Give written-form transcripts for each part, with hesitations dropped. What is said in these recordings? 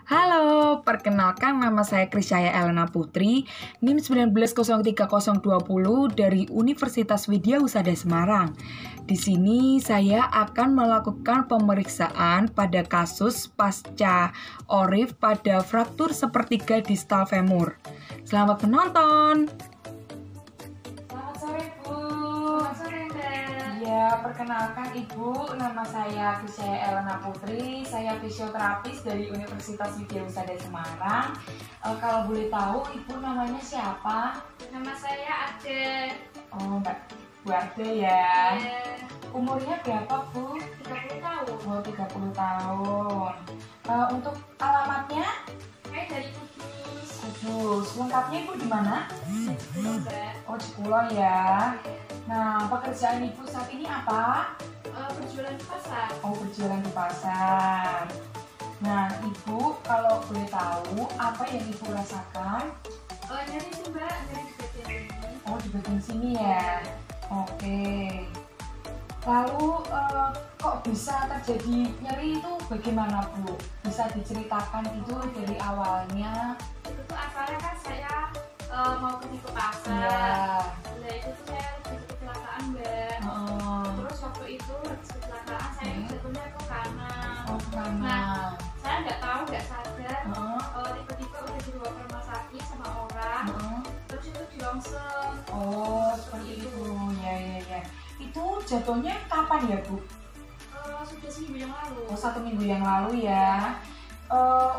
Halo, perkenalkan nama saya Krisya Elena Putri, NIM 1903020 dari Universitas Widya Husada Semarang. Di sini saya akan melakukan pemeriksaan pada kasus pasca ORIF pada fraktur sepertiga distal femur. Selamat menonton. Selamat sore, Bu. Selamat sore, Mbak. Ya, perkenalkan Ibu, nama saya Krisya Elena Putri, saya fisioterapis dari Universitas Widya Husada Semarang. Kalau boleh tahu, Ibu namanya siapa? Nama saya Ade. Oh, Mbak Bu Ade ya. Umurnya berapa, Bu? 30 tahun. Oh, 30 tahun. Untuk alamatnya? Saya dari Kudus. Kudus. Lengkapnya Ibu di mana? Mbak. Oh, di Pulau ya. Nah, pekerjaan Ibu saat ini apa? Berjualan di pasar. Oh, berjualan di pasar. Nah, Ibu kalau boleh tahu apa yang Ibu rasakan? Nyari sih, Mbak. Nyari di bagian ini. Oh, di bagian sini ya. Oke. Lalu kok bisa terjadi nyeri itu bagaimana, Bu? Bisa diceritakan itu dari awalnya? Itu tuh asalnya kan saya mau pergi ke pasar. Iya. Nah, itu tuh saya habis kecelakaan, Mbak. Terus waktu itu habis kecelakaan saya jatuhnya ke kanan. Oh, Nah, mana? saya nggak tahu, nggak sadar. Tiba-tiba udah dibawa ke rumah sakit sama orang. Terus itu dilongseng. Oh, seperti itu. Ya. Itu jatuhnya kapan ya, Bu? Sudah seminggu yang lalu. Oh, 1 minggu yang lalu ya.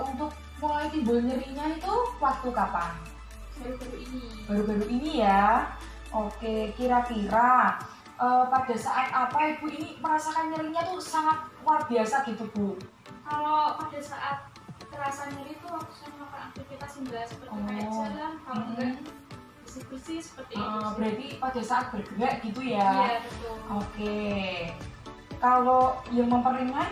Untuk mulai timbul nyerinya itu waktu kapan? Baru-baru ini. Baru-baru ini ya. Oke, kira-kira pada saat apa Ibu ini merasakan nyerinya tuh sangat luar biasa gitu, Bu? Kalau pada saat terasa nyeri itu waktu saya melakukan aktivitas Mbak, seperti kayak jalan, kalau enggak bersih-bersih seperti itu. Berarti pada saat bergerak gitu ya? Iya, betul. Oke. Kalau yang memperingan?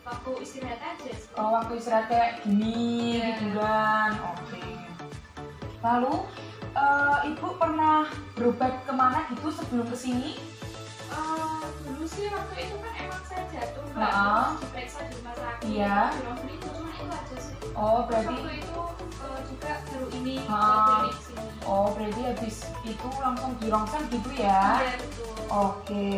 Waktu istirahat aja sih. Waktu istirahat kayak gini, Iya. gitu kan? Oke. Lalu Ibu pernah berobat kemana gitu sebelum kesini? Dulu sih waktu itu kan emang saya jatuh Mbak, Nah. terus diperiksa di rumah sakit. Iya. Bilang itu cuma itu aja sih. Oh, Terus berarti waktu itu juga baru ini Ah. dari sini. berarti habis itu langsung dirongseng gitu ya? Iya, betul. Oke.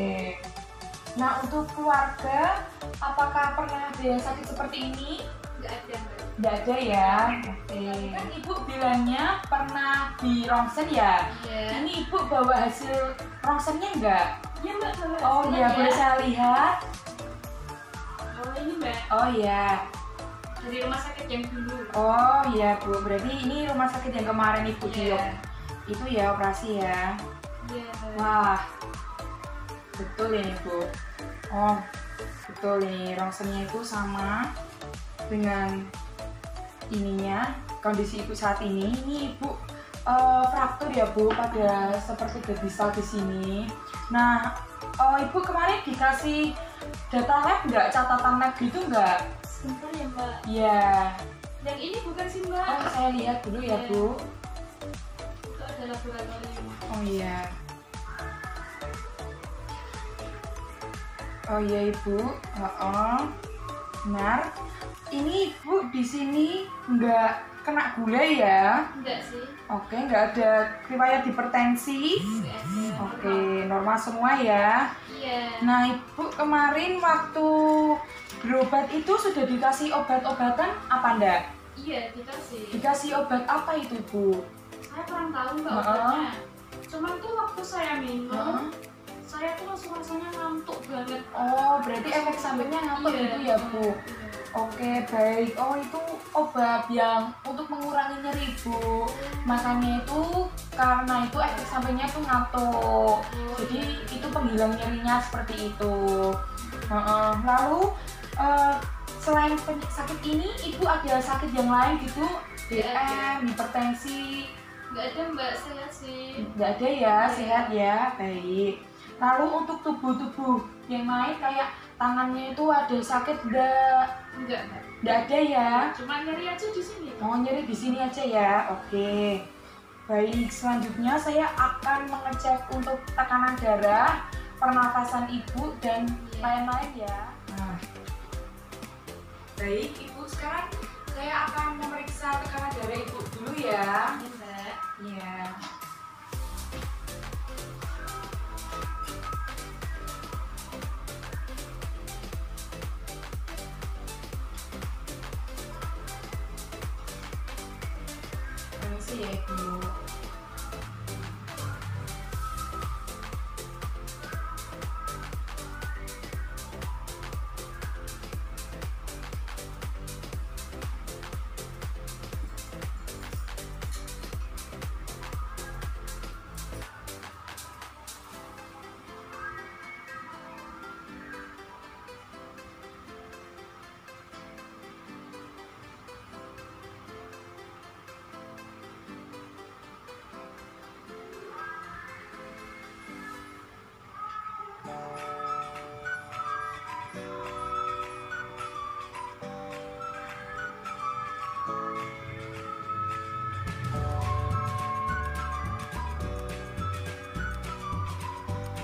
Nah, untuk keluarga, apakah pernah ada yang sakit seperti ini? Nggak ada Mbak. Nggak ada ya? Oke. Kan Ibu bilangnya pernah di rongsen ya? Iya. Ini Ibu bawa hasil rongsennya nggak? Iya Mbak. Bawa Oh hasilnya iya, ya. boleh saya lihat? Ini Mbak. Oh iya. Dari rumah sakit yang dulu. Oh iya, Bu. Berarti ini rumah sakit yang kemarin Ibu di Iya. itu ya, operasi ya? Iya. Wah, betul ini, Bu. Oh, betul ini. Rongsennya itu sama dengan ininya, kondisi Ibu saat ini. Ini Ibu fraktur ya, Bu, pada seperti distal di sini. Nah, Ibu kemarin dikasih data lab nggak? Catatan lab gitu nggak? Sebentar ya Mbak. Iya. Yang ini bukan sih Mbak. Oh, saya lihat dulu ya, Bu. Itu ada laboratorium. Oh iya. Oh iya, Ibu. Benar. Ini Ibu di sini nggak kena gula ya? Enggak sih. Oke, nggak ada riwayat hipertensi. Enggak ada. Oke, normal semua ya. Iya. Nah, Ibu kemarin waktu berobat itu sudah dikasih obat-obatan apa enggak? Iya, dikasih. Dikasih obat apa itu, Bu? Saya kurang tahu Mbak Heeh. obatnya. Cuman tuh waktu saya minum, Heeh. saya tuh langsung rasanya ngantuk banget. Oh, berarti efek sampingnya ngantuk gitu ya, Bu? Oke, baik. Oh, itu obat yang untuk mengurangi nyeri, Bu. Makanya itu karena itu efek sampingnya tuh ngantuk. Jadi itu penghilang nyerinya seperti itu. Lalu selain sakit ini, Ibu ada sakit yang lain gitu? DM, hipertensi? Nggak ada Mbak, sehat sih. Nggak ada ya, sehat ya, baik. Lalu untuk tubuh-tubuh yang lain kayak tangannya itu ada sakit enggak? Enggak Mbak. Nggak ada ya? Cuma nyeri aja di sini. Oh, nyeri di sini aja ya. Oke. Baik, selanjutnya saya akan mengecek untuk tekanan darah, pernafasan Ibu dan lain-lain ya. Nah. Baik, Ibu, sekarang saya ya. Ini Mbak. Iya. Permisi ya Ibu.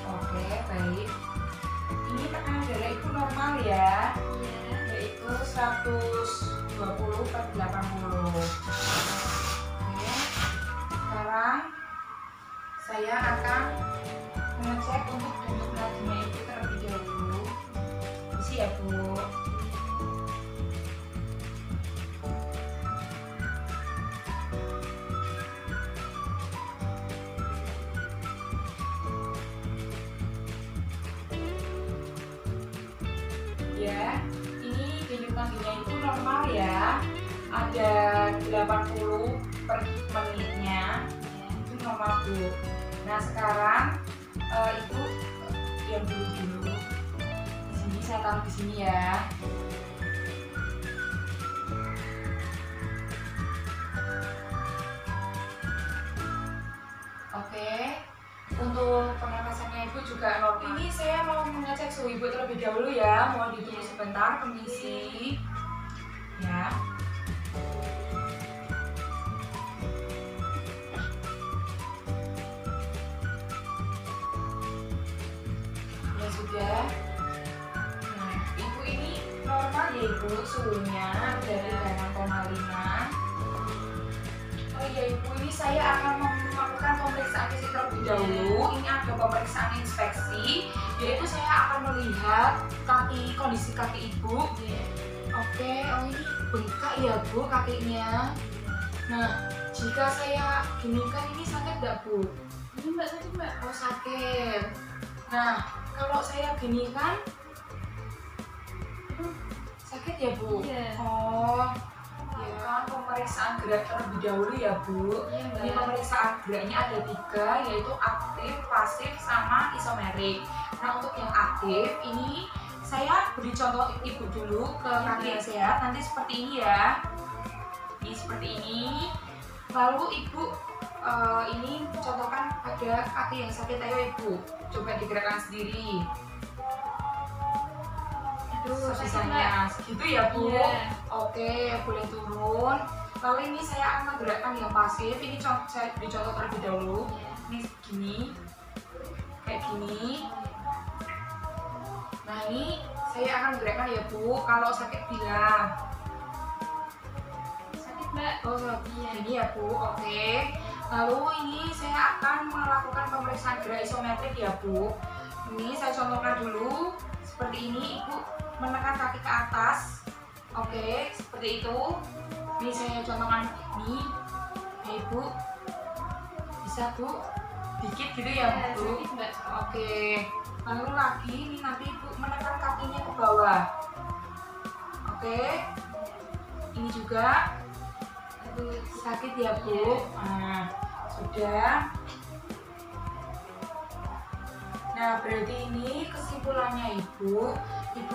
Oke, baik. Ini tekanan darah Ibu normal ya, Iya. yaitu 120 per 80. Oke. Sekarang saya akan mengecek untuk denyut nadinya Ibu terlebih dahulu. Isi ya, Bu. Ya, ini denyut nadinya itu normal ya, ada 80 per menitnya, itu normal Bu. Nah sekarang Ibu diam dulu. Di sini saya taruh di sini ya. Oke. Untuk pernapasannya Ibu juga normal. Ini saya mau mengecek suhu Ibu terlebih dahulu ya. Mohon ditunggu sebentar, permisi. Ya. Ya sudah. Nah, Ibu ini normal ya Ibu suhunya dari 6,5. Oh iya Ibu, ini saya akan melakukan pemeriksaan fisik terlebih dahulu. Ini ada pemeriksaan inspeksi, yaitu saya akan melihat kondisi kaki Ibu. Oke, oh ini bengkak ya Bu kakinya. Nah, jika saya ginikan ini sakit nggak Bu? Ini Mbak tadi Mbak. Oh sakit. Nah, kalau saya ginikan sakit ya Bu? Iya. Oh. Ya, pemeriksaan gerak terlebih dahulu ya Bu. Iya, Mbak. Ini pemeriksaan geraknya ada 3, yaitu aktif, pasif, sama isomerik. Nah untuk yang aktif ini saya beri contoh Ibu dulu ke kaki yang sehat. Nanti seperti ini ya. Ini seperti ini. Lalu Ibu ini contohkan pada kaki yang sakit. Ayo Ibu, coba digerakkan sendiri. Aduh, Sebisanya segitu ya Bu. Iya. Oke, boleh turun. Lalu ini saya akan menggerakkan yang pasif. Ini saya beri contoh terlebih dahulu. Ini gini, kayak gini. Nah ini saya akan menggerakkan ya Bu. Kalau sakit bilang. Sakit Mbak. Oh gini ya Bu. Oke. Lalu ini saya akan melakukan pemeriksaan gerak isometrik ya Bu. Ini saya contohkan dulu. Seperti ini Ibu menekan kaki ke atas. Oke, seperti itu. Ini saya contohkan ini. Ya Ibu, bisa Bu dikit gitu ya Bu. Sakit Mbak. Oke, lalu lagi ini nanti Ibu menekan kakinya ke bawah. Oke, ini juga. Aduh, sakit ya Bu. Nah, sudah. Nah, berarti ini kesimpulannya Ibu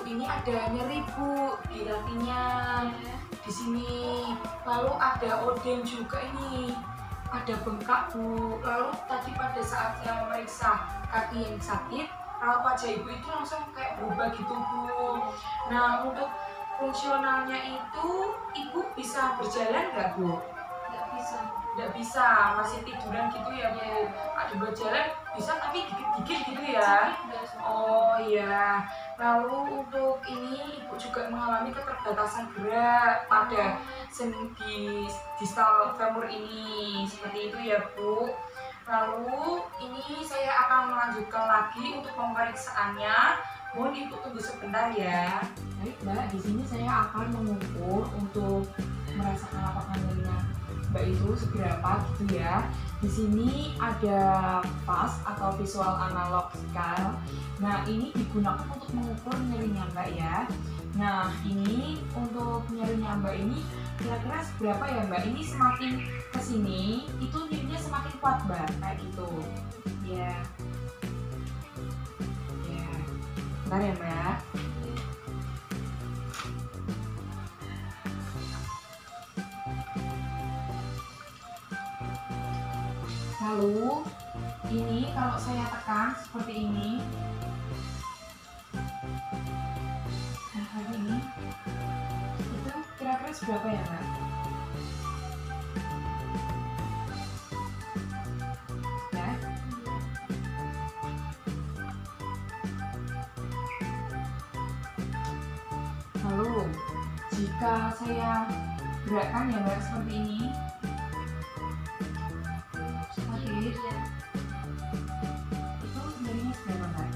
ini ada nyeri Bu di kakinya, di sini. Lalu ada odem juga ini, ada bengkak Bu. Lalu tadi pada saat saya memeriksa kaki yang sakit, raut wajah Ibu itu langsung kayak berubah gitu Bu. Nah, untuk fungsionalnya itu Ibu bisa berjalan nggak Bu? Nggak bisa. Nggak bisa, masih tiduran gitu ya Bu. Ada berjalan bisa tapi dikit-dikit gitu ya. Sakit Mbak. Oh iya. Lalu untuk ini Ibu juga mengalami keterbatasan gerak pada di distal femur ini, seperti itu ya Bu. Lalu ini saya akan melanjutkan lagi untuk pemeriksaannya. Mohon Ibu tunggu sebentar ya. Baik Mbak, di sini saya akan mengukur untuk merasakan apakah nyerinya Mbak itu seberapa gitu ya. Di sini ada VAS atau visual analog scale. Nah, ini digunakan untuk mengukur nyerinya Mbak ya. Nah, ini untuk nyerinya Mbak ini kira-kira seberapa ya Mbak? Ini semakin kesini itu nyerinya semakin kuat Mbak, kayak gitu. Ya. Ya. Bentar ya Mbak. Lalu ini kalau saya tekan seperti ini, nah kayak gini, itu kira-kira seberapa ya Mbak? Ya. Lalu jika saya gerakkan ya Mbak seperti ini, Iya. itu nyerinya seberapa Mbak?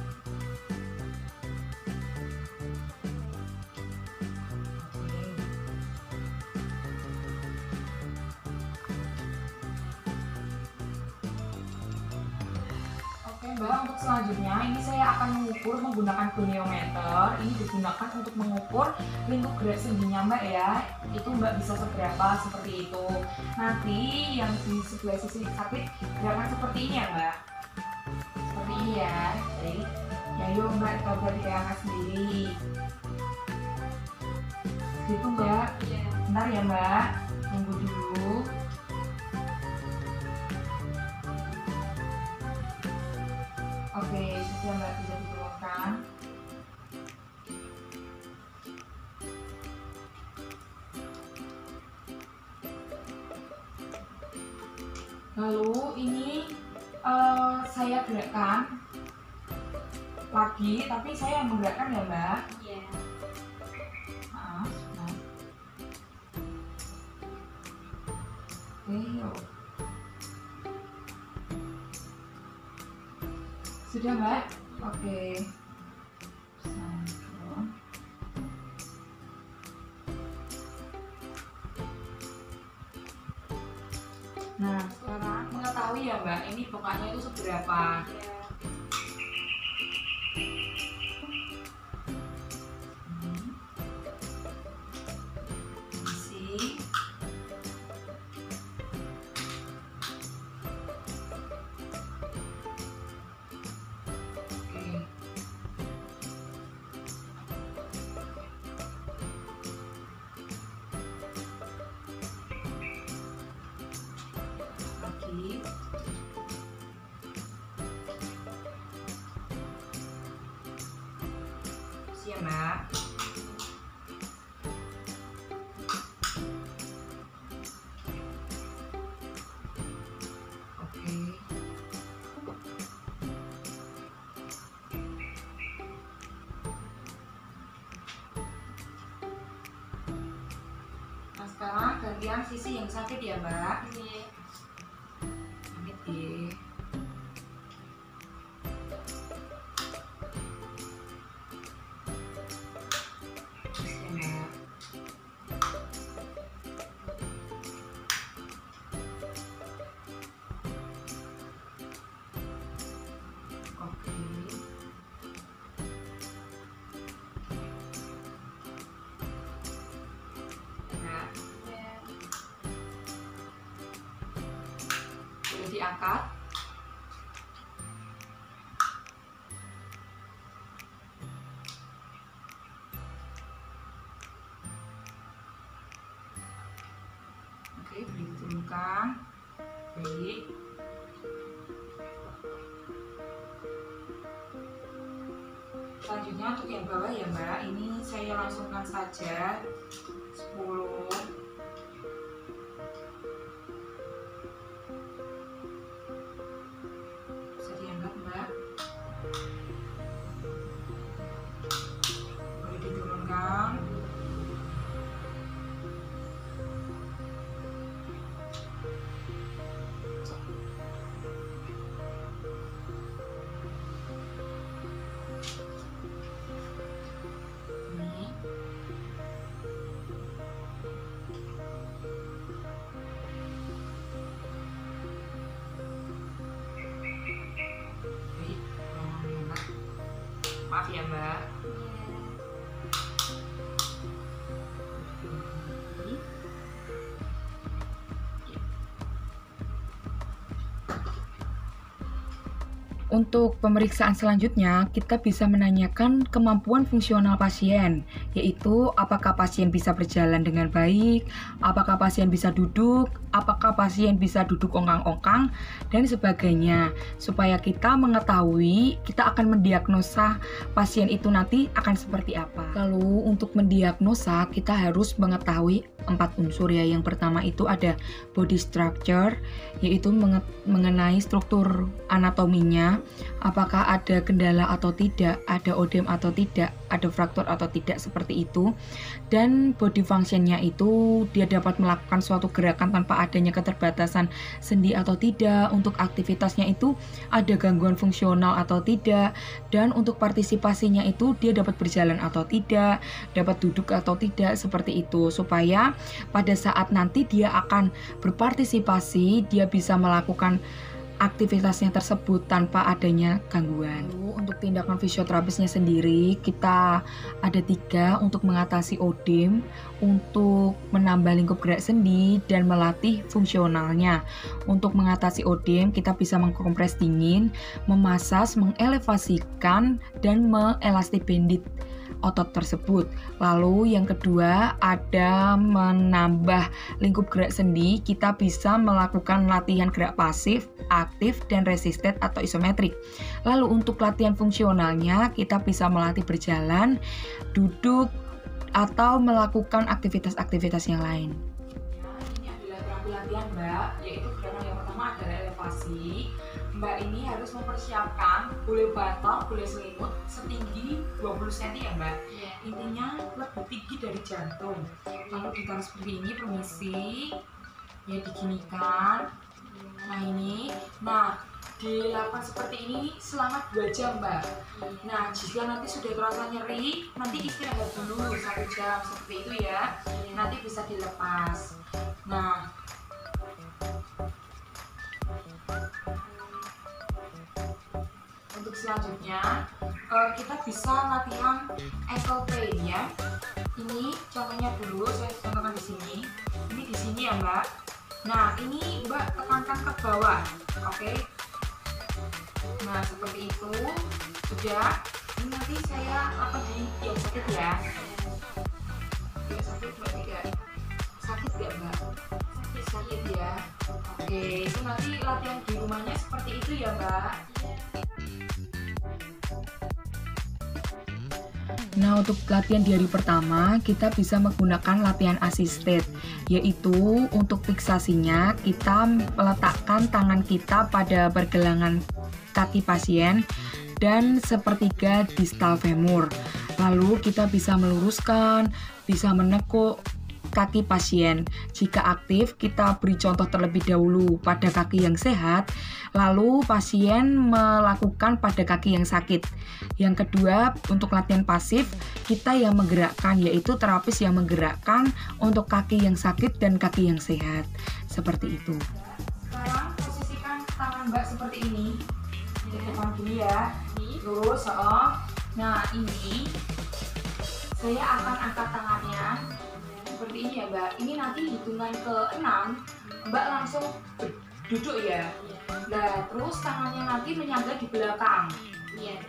Oke Mbak, untuk selanjutnya ini saya akan mengukur menggunakan goniometer. Ini digunakan untuk mengukur lingkup gerak sendinya Mbak ya. Itu Mbak bisa seberapa, seperti itu. Nanti yang di sebelah sisi sakit gerakan seperti ini ya Mbak. Seperti ini ya. Baik. Ya yuk Mbak, coba diangkat sendiri. Gitu Mbak. Iya. Bentar ya Mbak, tunggu dulu. Oke, sudah Mbak, bisa diturunkan. Lalu ini saya gerakkan lagi, tapi saya yang menggerakkan ya Mbak. Iya. Maaf, nah. Oke, yuk. Sudah Mbak? Oke. Turun. Nah, sekarang mengetahui ya Mbak, ini bokanya itu seberapa. Iya. Isi. Oke. Lagi. Siap Mbak. Oke. Nah sekarang gantian sisi yang sakit ya Mbak. Iya. Sakit ya. Siap Mbak. Oke. Nah, Iya. boleh diangkat. Oke, boleh diturunkan. Baik. Selanjutnya untuk yang bawah ya Mbak, ini saya langsungkan saja 10. Bisa diangkat Mbak. Boleh diturunkan. Untuk pemeriksaan selanjutnya, kita bisa menanyakan kemampuan fungsional pasien, yaitu apakah pasien bisa berjalan dengan baik, apakah pasien bisa duduk, apakah pasien bisa duduk ongkang-ongkang, dan sebagainya. Supaya kita mengetahui, kita akan mendiagnosa pasien itu nanti akan seperti apa. Lalu untuk mendiagnosa, kita harus mengetahui 4 unsur ya. Yang pertama itu ada body structure, yaitu mengenai struktur anatominya, apakah ada kendala atau tidak, ada odem atau tidak, ada fraktur atau tidak, seperti itu. Dan body functionnya itu dia dapat melakukan suatu gerakan tanpa adanya keterbatasan sendi atau tidak, untuk aktivitasnya itu ada gangguan fungsional atau tidak, dan untuk partisipasinya itu dia dapat berjalan atau tidak, dapat duduk atau tidak, seperti itu. Supaya pada saat nanti dia akan berpartisipasi, dia bisa melakukan aktivitasnya tersebut tanpa adanya gangguan. Lalu untuk tindakan fisioterapisnya sendiri, kita ada 3 untuk mengatasi odem, untuk menambah lingkup gerak sendi, dan melatih fungsionalnya. Untuk mengatasi odem, kita bisa mengkompres dingin, memasas, mengelevasikan, dan meelastibendit otot tersebut. Lalu yang kedua ada menambah lingkup gerak sendi, kita bisa melakukan latihan gerak pasif, aktif, dan resisted atau isometrik. Lalu untuk latihan fungsionalnya, kita bisa melatih berjalan, duduk, atau melakukan aktivitas-aktivitas yang lain. Ini adalah terapi latihan Mbak, yaitu gerakan yang pertama adalah elevasi. Mbak ini harus mempersiapkan boleh bantal, boleh selimut setinggi 20 cm ya Mbak. Intinya lebih tinggi dari jantung. Lalu ditaruh seperti ini, permisi. Ya diginikan. Nah ini, dilakukan seperti ini selama 2 jam Mbak. Nah jika nanti sudah terasa nyeri, nanti istirahat dulu 1 jam seperti itu ya. Nanti bisa dilepas. Nah untuk selanjutnya kita bisa latihan ankle pain ya. Ini contohnya dulu, saya contohkan di sini. Ini di sini ya Mbak. Nah ini Mbak tekankan ke bawah, oke? Nah seperti itu. Sudah. Ini nanti saya di yang sakit ya. Yang sakit Mbak tidak sakit gak Mbak? Sakit ya. Oke, itu nanti latihan di rumahnya seperti itu ya Mbak. Nah, untuk latihan di hari pertama, kita bisa menggunakan latihan assisted, yaitu untuk fiksasinya kita meletakkan tangan kita pada pergelangan kaki pasien dan sepertiga distal femur. Lalu kita bisa meluruskan, bisa menekuk kaki pasien. Jika aktif, kita beri contoh terlebih dahulu pada kaki yang sehat, lalu pasien melakukan pada kaki yang sakit. Yang kedua, untuk latihan pasif, kita yang menggerakkan, yaitu terapis yang menggerakkan untuk kaki yang sakit dan kaki yang sehat. Seperti itu. Sekarang posisikan tangan Mbak seperti ini. Di depan dulu ya. Terus, nah ini saya akan angkat tangannya seperti ini ya Mbak. Ini nanti hitungan ke-6 Mbak langsung duduk ya. Nah terus tangannya nanti menyangga di belakang,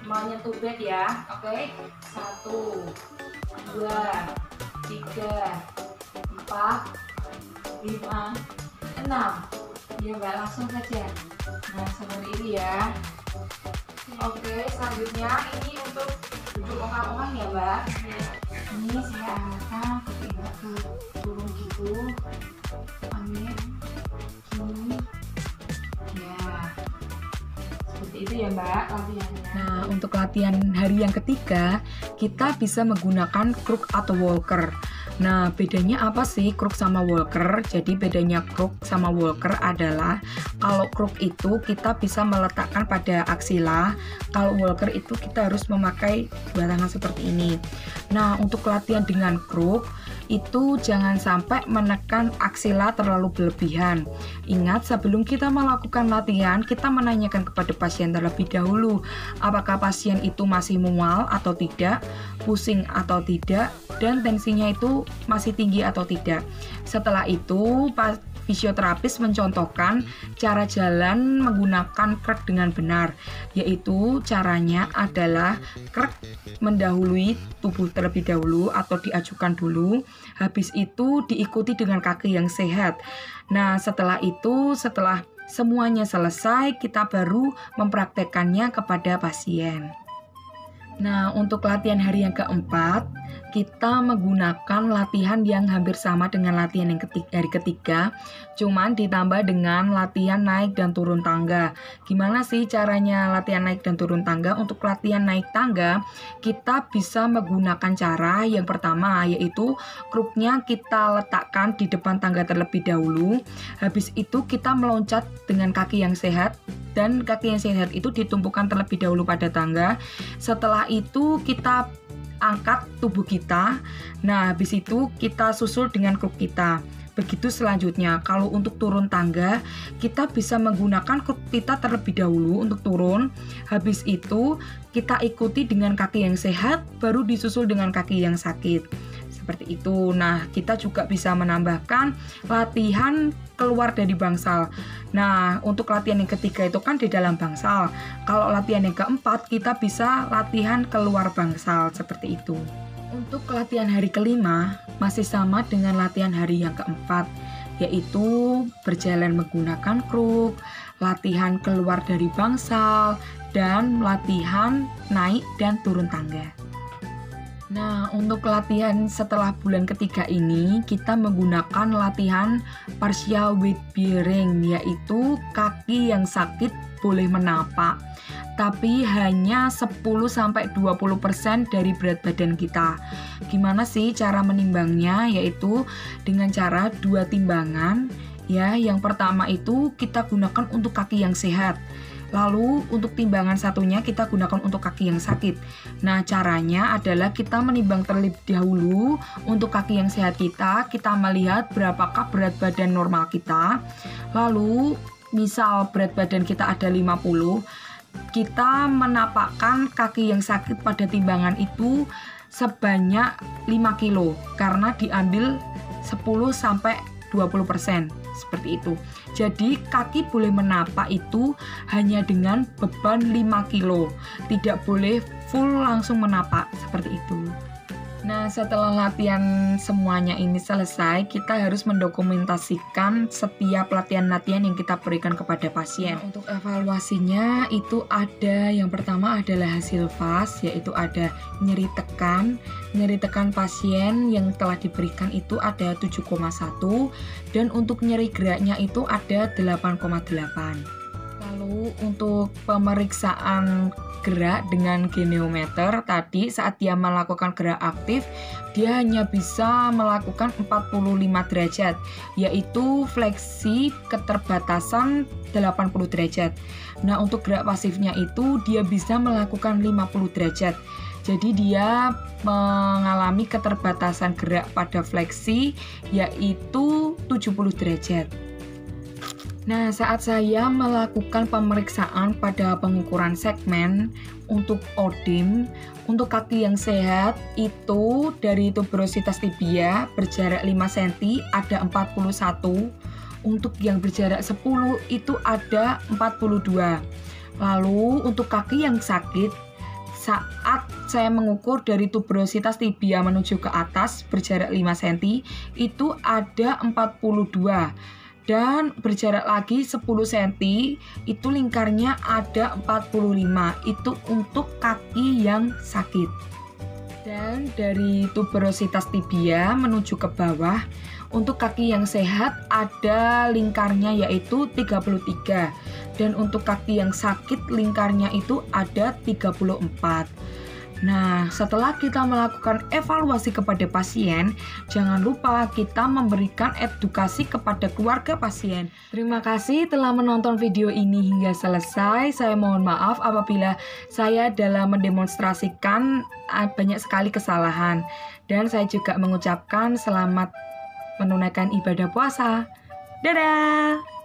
menyentuh bed ya. Oke, 1, 2, 3, 4, 5, 6 ya Mbak, langsung saja. Nah seperti ini ya. Oke, selanjutnya ini untuk duduk ongkang-ongkang ya Mbak. Ini saya arahkan ke turun gitu. Amin. Gini. Ya. Seperti itu ya Mbak latihannya. Nah, untuk latihan hari yang ketiga, kita bisa menggunakan crook atau walker. Nah, bedanya apa sih crook sama walker? Jadi bedanya crook sama walker adalah kalau crook itu kita bisa meletakkan pada aksila, kalau walker itu kita harus memakai 2 tangan seperti ini. Nah, untuk latihan dengan crook itu jangan sampai menekan aksila terlalu berlebihan. Ingat, sebelum kita melakukan latihan, kita menanyakan kepada pasien terlebih dahulu apakah pasien itu masih mual atau tidak, pusing atau tidak, dan tensinya itu masih tinggi atau tidak. Setelah itu fisioterapis mencontohkan cara jalan menggunakan krek dengan benar, yaitu caranya adalah krek mendahului tubuh terlebih dahulu atau diajukan dulu, habis itu diikuti dengan kaki yang sehat. Nah, setelah semuanya selesai, kita baru mempraktekkannya kepada pasien. Nah, untuk latihan hari yang keempat, kita menggunakan latihan yang hampir sama dengan latihan yang hari ketiga, cuman ditambah dengan latihan naik dan turun tangga. Gimana sih caranya latihan naik dan turun tangga? Untuk latihan naik tangga, kita bisa menggunakan cara yang pertama, yaitu kruknya kita letakkan di depan tangga terlebih dahulu. Habis itu kita meloncat dengan kaki yang sehat, dan kaki yang sehat itu ditumpukan terlebih dahulu pada tangga. Setelah itu kita angkat tubuh kita. Nah, habis itu kita susul dengan kruk kita. Begitu selanjutnya. Kalau untuk turun tangga, kita bisa menggunakan kruk kita terlebih dahulu untuk turun. Habis itu kita ikuti dengan kaki yang sehat, baru disusul dengan kaki yang sakit. Seperti itu. Nah, kita juga bisa menambahkan latihan keluar dari bangsal. Nah, untuk latihan yang ketiga itu kan di dalam bangsal. Kalau latihan yang keempat, kita bisa latihan keluar bangsal, seperti itu. Untuk latihan hari kelima, masih sama dengan latihan hari yang keempat, yaitu berjalan menggunakan kruk, latihan keluar dari bangsal, dan latihan naik dan turun tangga. Nah, untuk latihan setelah bulan ketiga ini, kita menggunakan latihan partial weight bearing, yaitu kaki yang sakit boleh menapak, tapi hanya 10-20% dari berat badan kita. Gimana sih cara menimbangnya? Yaitu dengan cara 2 timbangan. Ya, yang pertama itu kita gunakan untuk kaki yang sehat. Lalu untuk timbangan satunya kita gunakan untuk kaki yang sakit. Nah, caranya adalah kita menimbang terlebih dahulu untuk kaki yang sehat kita melihat berapakah berat badan normal kita. Lalu misal berat badan kita ada 50, kita menapakkan kaki yang sakit pada timbangan itu sebanyak 5 kilo karena diambil 10-20%. Seperti itu. Jadi kaki boleh menapak itu hanya dengan beban 5 kilo. Tidak boleh full langsung menapak. Seperti itu. Nah, setelah latihan semuanya ini selesai, kita harus mendokumentasikan setiap latihan-latihan yang kita berikan kepada pasien. Untuk evaluasinya itu ada, yang pertama adalah hasil FAS, yaitu ada nyeri tekan. Nyeri tekan pasien yang telah diberikan itu ada 7,1, dan untuk nyeri geraknya itu ada 8,8. Lalu untuk pemeriksaan gerak dengan geniometer tadi, saat dia melakukan gerak aktif, dia hanya bisa melakukan 45 derajat, yaitu fleksi keterbatasan 80 derajat. Nah, untuk gerak pasifnya itu dia bisa melakukan 50 derajat. Jadi dia mengalami keterbatasan gerak pada fleksi yaitu 70 derajat. Nah, saat saya melakukan pemeriksaan pada pengukuran segmen untuk ODIM, untuk kaki yang sehat itu dari tuberositas tibia berjarak 5 cm ada 41, untuk yang berjarak 10 itu ada 42. Lalu untuk kaki yang sakit, saat saya mengukur dari tuberositas tibia menuju ke atas berjarak 5 cm itu ada 42. Dan berjarak lagi 10 cm itu lingkarnya ada 45, itu untuk kaki yang sakit. Dan dari tuberositas tibia menuju ke bawah, untuk kaki yang sehat ada lingkarnya yaitu 33, dan untuk kaki yang sakit lingkarnya itu ada 34. Nah, setelah kita melakukan evaluasi kepada pasien, jangan lupa kita memberikan edukasi kepada keluarga pasien. Terima kasih telah menonton video ini hingga selesai. Saya mohon maaf apabila saya dalam mendemonstrasikan banyak sekali kesalahan. Dan saya juga mengucapkan selamat menunaikan ibadah puasa. Dadah!